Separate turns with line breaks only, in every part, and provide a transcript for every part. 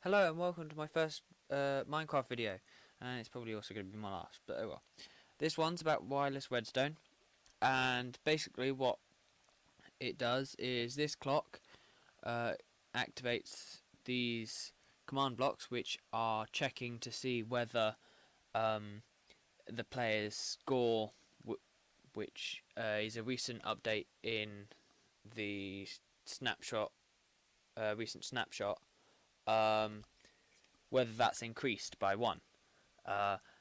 Hello and welcome to my first Minecraft video, and it's probably also going to be my last, but oh well. This one's about wireless redstone, and basically what it does is this clock activates these command blocks which are checking to see whether the player's score, which is a recent update in the snapshot, recent snapshot, whether that's increased by 1.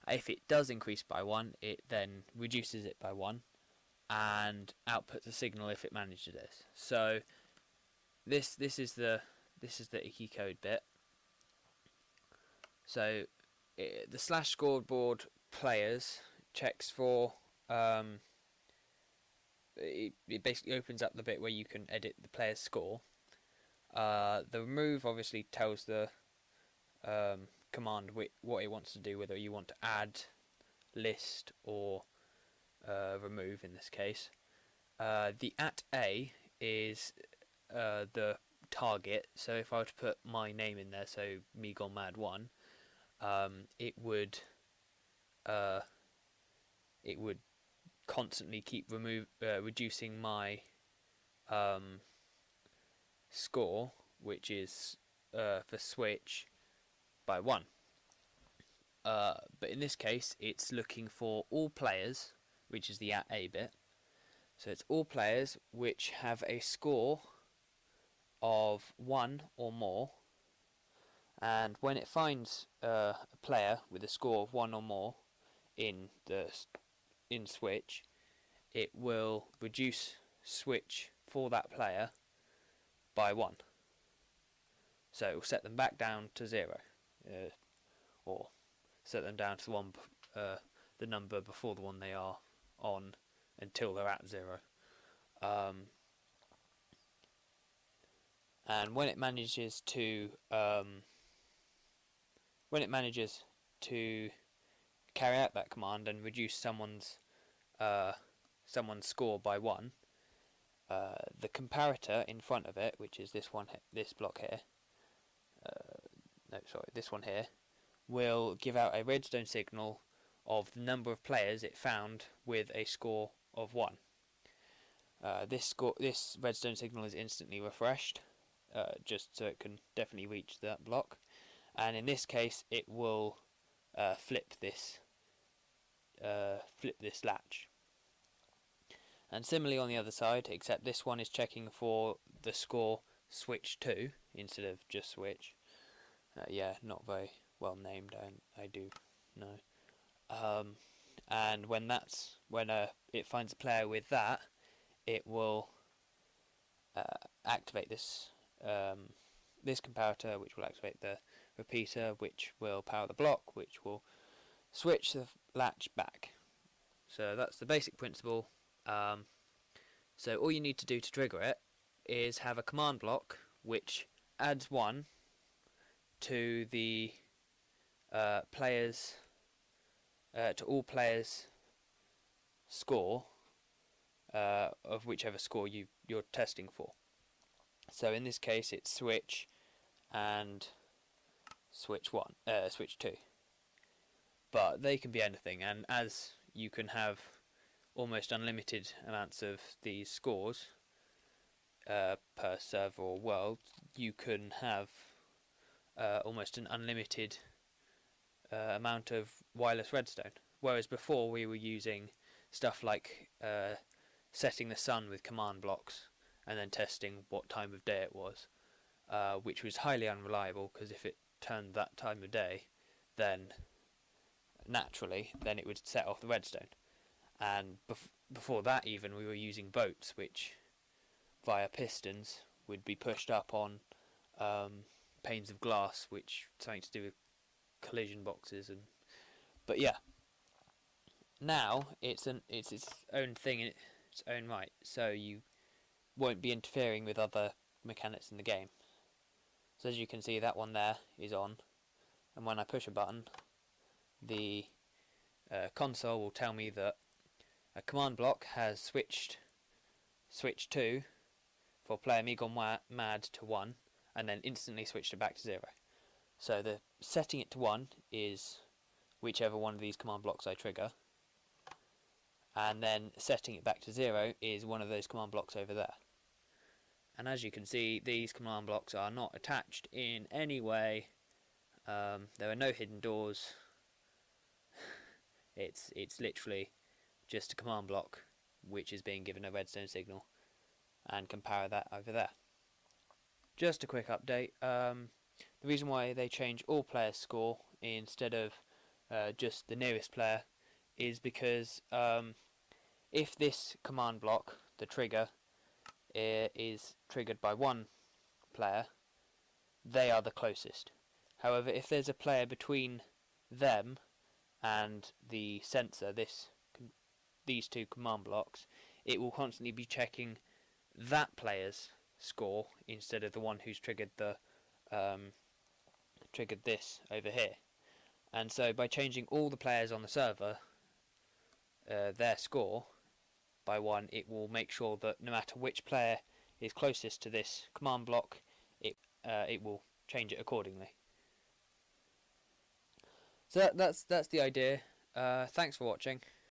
If it does increase by 1, it then reduces it by 1 and outputs a signal if it manages this. So this is the icky code bit. So the slash scoreboard players checks for it basically opens up the bit where you can edit the player's score. The remove obviously tells the command what it wants to do, whether you want to add, list, or remove in this case. The @a is the target, so if I were to put my name in there, so me gone mad 1, it would constantly keep reducing my score, which is for switch, by 1. But in this case it's looking for all players, which is the @a bit. So it's all players which have a score of 1 or more, and when it finds a player with a score of 1 or more in switch, it will reduce switch for that player by 1. So it will set them back down to 0, or set them down to the number before the one they are on until they're at 0. And when it manages to carry out that command and reduce someone's score by 1, the comparator in front of it, which is this block here, this one here, will give out a redstone signal of the number of players it found with a score of 1. This redstone signal is instantly refreshed, just so it can definitely reach that block, and in this case it will flip this latch. And similarly on the other side, except this one is checking for the score switch 2 instead of just switch. Yeah, not very well named, I do know. And when it finds a player with that, it will activate this comparator, which will activate the repeater, which will power the block, which will switch the latch back. So that's the basic principle. So all you need to do to trigger it is have a command block which adds 1 to the to all players' score of whichever score you're testing for. So in this case it's switch and switch 2, but they can be anything, and as you can have almost unlimited amounts of these scores per server or world, you can have almost an unlimited amount of wireless redstone. Whereas before we were using stuff like setting the sun with command blocks and then testing what time of day it was, which was highly unreliable, because if it turned that time of day, then naturally it would set off the redstone. And before that even, we were using boats which via pistons would be pushed up on panes of glass, which something to do with collision boxes. But yeah, now it's its own thing in its own right, so you won't be interfering with other mechanics in the game. So as you can see, that one there is on, and when I push a button, the console will tell me that a command block has switch 2 for player me gone mad to 1, and then instantly switched it back to 0. So the setting it to 1 is whichever one of these command blocks I trigger, and then setting it back to 0 is one of those command blocks over there. And as you can see, these command blocks are not attached in any way. There are no hidden doors. It's literally just a command block which is being given a redstone signal, and compare that over there. Just a quick update. The reason why they change all players' score instead of just the nearest player is because if this command block, the trigger, is triggered by one player, they are the closest. However, if there's a player between them and the sensor, these two command blocks, it will constantly be checking that player's score instead of the one who's triggered this over here. And so by changing all the players on the server their score by 1, it will make sure that no matter which player is closest to this command block, it will change it accordingly. So that's the idea. Thanks for watching.